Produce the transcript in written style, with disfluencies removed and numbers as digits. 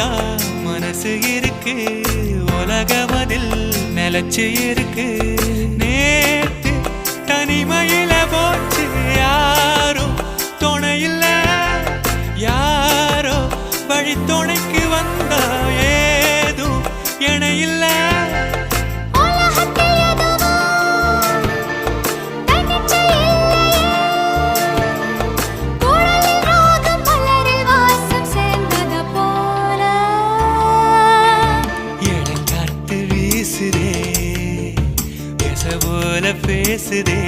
தான் மனசு இருக்கு உலகமதில் நிலச்சி இருக்கு நேத்து தனிமையில போச்சு யாரும் துணையில்ல யாரோ வழி துணைக்கு வந்தா ஏதும் இணையில்ல போல பேசுதே